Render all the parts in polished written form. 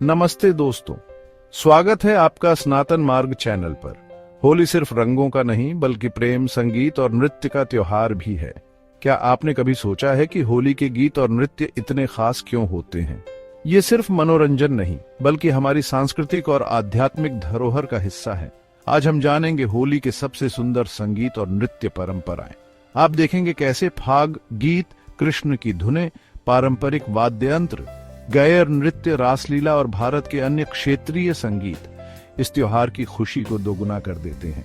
नमस्ते दोस्तों, स्वागत है आपका सनातन मार्ग चैनल पर। होली सिर्फ रंगों का नहीं बल्कि प्रेम, संगीत और नृत्य का त्योहार भी है। क्या आपने कभी सोचा है कि होली के गीत और नृत्य इतने खास क्यों होते हैं? ये सिर्फ मनोरंजन नहीं बल्कि हमारी सांस्कृतिक और आध्यात्मिक धरोहर का हिस्सा है। आज हम जानेंगे होली के सबसे सुंदर संगीत और नृत्य परंपराएं। आप देखेंगे कैसे फाग गीत, कृष्ण की धुनें, पारंपरिक वाद्य यंत्र, गैर नृत्य, रासलीला और भारत के अन्य क्षेत्रीय संगीत इस त्योहार की खुशी को दोगुना कर देते हैं।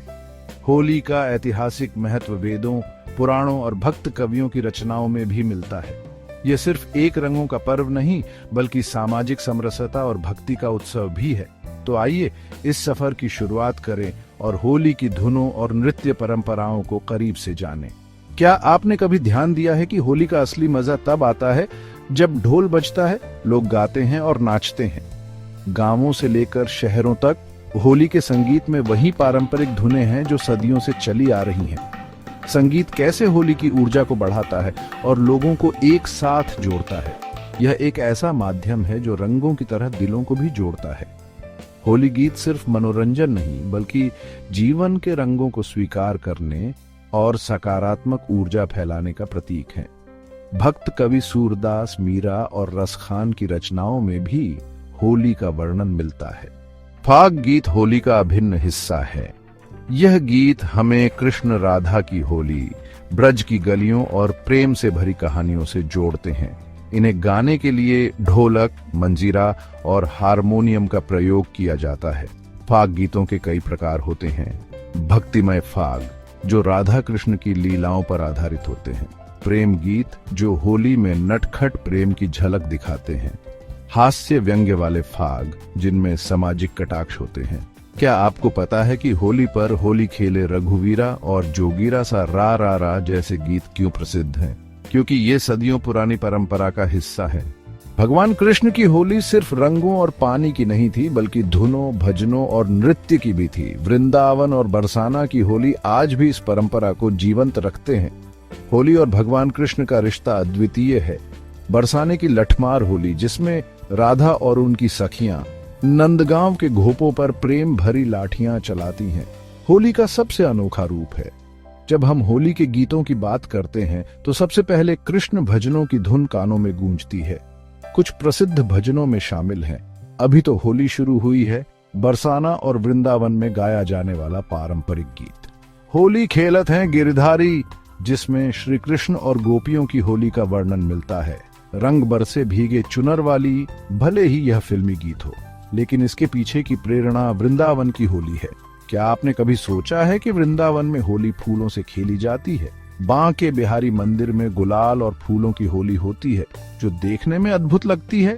होली का ऐतिहासिक महत्व वेदों, पुराणों और भक्त कवियों की रचनाओं में भी मिलता है। यह सिर्फ एक रंगों का पर्व नहीं बल्कि सामाजिक समरसता और भक्ति का उत्सव भी है। तो आइए इस सफर की शुरुआत करें और होली की धुनों और नृत्य परंपराओं को करीब से जानें। क्या आपने कभी ध्यान दिया है कि होली का असली मजा तब आता है जब ढोल बजता है, लोग गाते हैं और नाचते हैं। गांवों से लेकर शहरों तक होली के संगीत में वही पारंपरिक धुनें हैं जो सदियों से चली आ रही हैं। संगीत कैसे होली की ऊर्जा को बढ़ाता है और लोगों को एक साथ जोड़ता है। यह एक ऐसा माध्यम है जो रंगों की तरह दिलों को भी जोड़ता है। होली गीत सिर्फ मनोरंजन नहीं बल्कि जीवन के रंगों को स्वीकार करने और सकारात्मक ऊर्जा फैलाने का प्रतीक है। भक्त कवि सूरदास, मीरा और रसखान की रचनाओं में भी होली का वर्णन मिलता है। फाग गीत होली का अभिन्न हिस्सा है। यह गीत हमें कृष्ण राधा की होली, ब्रज की गलियों और प्रेम से भरी कहानियों से जोड़ते हैं। इन्हें गाने के लिए ढोलक, मंजीरा और हारमोनियम का प्रयोग किया जाता है। फाग गीतों के कई प्रकार होते हैं। भक्तिमय फाग जो राधा कृष्ण की लीलाओं पर आधारित होते हैं। प्रेम गीत जो होली में नटखट प्रेम की झलक दिखाते हैं। हास्य व्यंग्य वाले फाग जिनमें सामाजिक कटाक्ष होते हैं। क्या आपको पता है कि होली पर होली खेले रघुवीरा और जोगीरा सा रा रा रा जैसे गीत क्यों प्रसिद्ध हैं? क्योंकि ये सदियों पुरानी परंपरा का हिस्सा है। भगवान कृष्ण की होली सिर्फ रंगों और पानी की नहीं थी बल्कि धुनों, भजनों और नृत्य की भी थी। वृंदावन और बरसाना की होली आज भी इस परंपरा को जीवंत रखते हैं। होली और भगवान कृष्ण का रिश्ता अद्वितीय है। बरसाने की लठमार होली जिसमें राधा और उनकी सखियां नंदगांव के घोपों पर प्रेम भरी लाठियां चलाती हैं, होली का सबसे अनोखा रूप है। जब हम होली के गीतों की बात करते हैं तो सबसे पहले कृष्ण भजनों की धुन कानों में गूंजती है। कुछ प्रसिद्ध भजनों में शामिल हैं अभी तो होली शुरू हुई है, बरसाना और वृंदावन में गाया जाने वाला पारंपरिक गीत। होली खेलत हैं गिरधारी जिसमें श्री कृष्ण और गोपियों की होली का वर्णन मिलता है। रंग बरसे भीगे चुनर वाली, भले ही यह फिल्मी गीत हो लेकिन इसके पीछे की प्रेरणा वृंदावन की होली है। क्या आपने कभी सोचा है कि वृंदावन में होली फूलों से खेली जाती है? बांके बिहारी मंदिर में गुलाल और फूलों की होली होती है जो देखने में अद्भुत लगती है।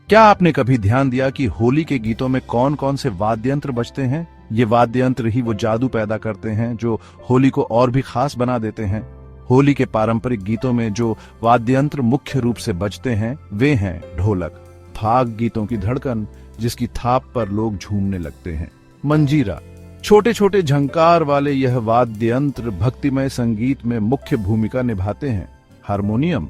क्या आपने कभी ध्यान दिया कि होली के गीतों में कौन कौन से वाद्य यंत्र बजते हैं? ये वाद्य यंत्र ही वो जादू पैदा करते हैं जो होली को और भी खास बना देते हैं। होली के पारंपरिक गीतों में जो वाद्य यंत्र मुख्य रूप से बजते हैं वे हैं ढोलक, फाग गीतों की धड़कन जिसकी थाप पर लोग झूमने लगते हैं, मंजीरा, छोटे छोटे झंकार वाले यह वाद्य यंत्र भक्तिमय संगीत में मुख्य भूमिका निभाते हैं, हारमोनियम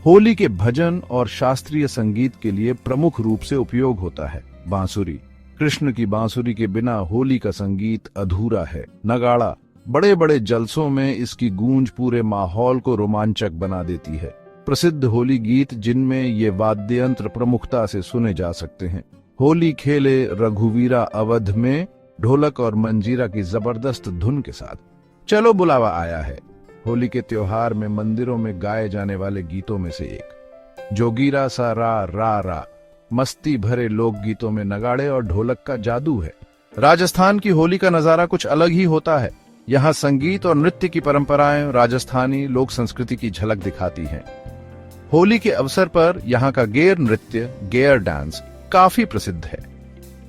होली के भजन और शास्त्रीय संगीत के लिए प्रमुख रूप से उपयोग होता है, बांसुरी, कृष्ण की बांसुरी के बिना होली का संगीत अधूरा है, नगाड़ा, बड़े बड़े जलसों में इसकी गूंज पूरे माहौल को रोमांचक बना देती है। प्रसिद्ध होली गीत जिनमें ये वाद्य यंत्र प्रमुखता से सुने जा सकते हैं, होली खेले रघुवीरा अवध में ढोलक और मंजीरा की जबरदस्त धुन के साथ। चलो बुलावा आया है होली के त्योहार में मंदिरों में गाए जाने वाले गीतों में से एक। जोगीरा सा रा रा रा, मस्ती भरे लोक गीतों में नगाड़े और ढोलक का जादू है। राजस्थान की होली का नजारा कुछ अलग ही होता है। यहाँ संगीत और नृत्य की परंपराएं राजस्थानी लोक संस्कृति की झलक दिखाती हैं। होली के अवसर पर यहाँ का गेर नृत्य, गेयर डांस काफी प्रसिद्ध है।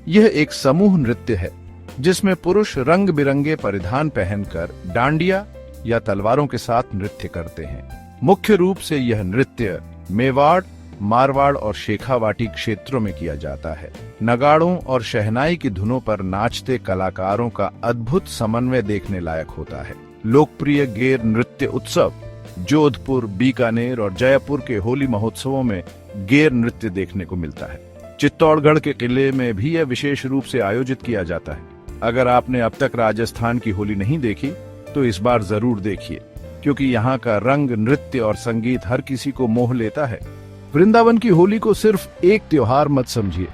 यह एक समूह नृत्य है जिसमें पुरुष रंग बिरंगे परिधान पहनकर डांडिया या तलवारों के साथ नृत्य करते हैं। मुख्य रूप से यह नृत्य मेवाड़, मारवाड़ और शेखावाटी क्षेत्रों में किया जाता है। नगाड़ों और शहनाई की धुनों पर नाचते कलाकारों का अद्भुत समन्वय देखने लायक होता है। लोकप्रिय गेर नृत्य उत्सव जोधपुर, बीकानेर और जयपुर के होली महोत्सवों में गेर नृत्य देखने को मिलता है। चित्तौड़गढ़ के किले में भी यह विशेष रूप से आयोजित किया जाता है। अगर आपने अब तक राजस्थान की होली नहीं देखी तो इस बार जरूर देखिए, क्योंकि यहाँ का रंग, नृत्य और संगीत हर किसी को मोह लेता है। वृंदावन की होली को सिर्फ एक त्योहार मत समझिए,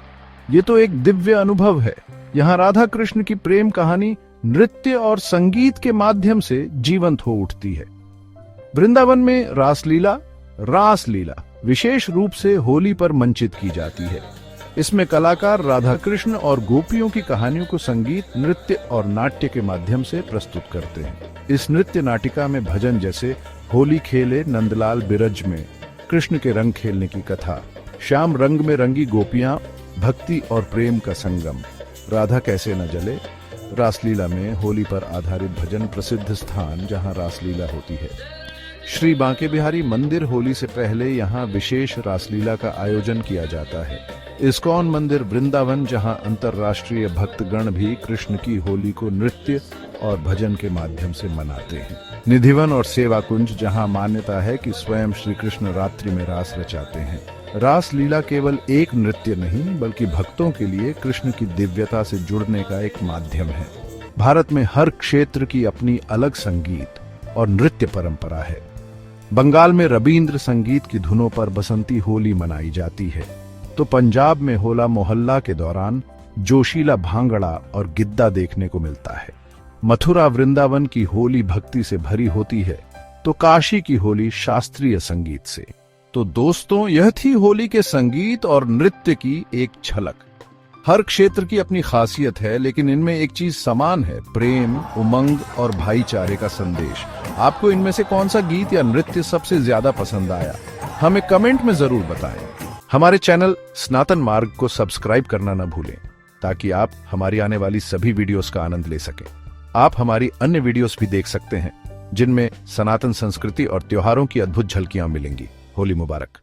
ये तो एक दिव्य अनुभव है। यहाँ राधा कृष्ण की प्रेम कहानी नृत्य और संगीत के माध्यम से जीवंत हो उठती है। वृंदावन में रासलीला विशेष रूप से होली पर मंचित की जाती है। इसमें कलाकार राधा कृष्ण और गोपियों की कहानियों को संगीत, नृत्य और नाट्य के माध्यम से प्रस्तुत करते हैं। इस नृत्य नाटिका में भजन जैसे होली खेले नंदलाल बिरज में कृष्ण के रंग खेलने की कथा, श्याम रंग में रंगी गोपियां, भक्ति और प्रेम का संगम, राधा कैसे न जले, रासलीला में होली पर आधारित भजन, प्रसिद्ध स्थान जहां रासलीला होती है। श्री बांके बिहारी मंदिर होली से पहले यहाँ विशेष रासलीला का आयोजन किया जाता है। इस्कॉन मंदिर वृंदावन, जहां अंतर्राष्ट्रीय भक्तगण भी कृष्ण की होली को नृत्य और भजन के माध्यम से मनाते हैं। निधिवन और सेवा कुंज, जहां मान्यता है कि स्वयं श्री कृष्ण रात्रि में रास रचाते हैं। रासलीला केवल एक नृत्य नहीं बल्कि भक्तों के लिए कृष्ण की दिव्यता से जुड़ने का एक माध्यम है। भारत में हर क्षेत्र की अपनी अलग संगीत और नृत्य परंपरा है। बंगाल में रबींद्र संगीत की धुनों पर बसंती होली मनाई जाती है, तो पंजाब में होला मोहल्ला के दौरान जोशीला भांगड़ा और गिद्दा देखने को मिलता है। मथुरा वृंदावन की होली भक्ति से भरी होती है, तो काशी की होली शास्त्रीय संगीत से। तो दोस्तों, यह थी होली के संगीत और नृत्य की एक झलक। हर क्षेत्र की अपनी खासियत है, लेकिन इनमें एक चीज समान है, प्रेम, उमंग और भाईचारे का संदेश। आपको इनमें से कौन सा गीत या नृत्य सबसे ज्यादा पसंद आया, हमें कमेंट में जरूर बताएं। हमारे चैनल सनातन मार्ग को सब्सक्राइब करना न भूलें, ताकि आप हमारी आने वाली सभी वीडियोस का आनंद ले सकें। आप हमारी अन्य वीडियोस भी देख सकते हैं, जिनमें सनातन संस्कृति और त्योहारों की अद्भुत झलकियां मिलेंगी। होली मुबारक।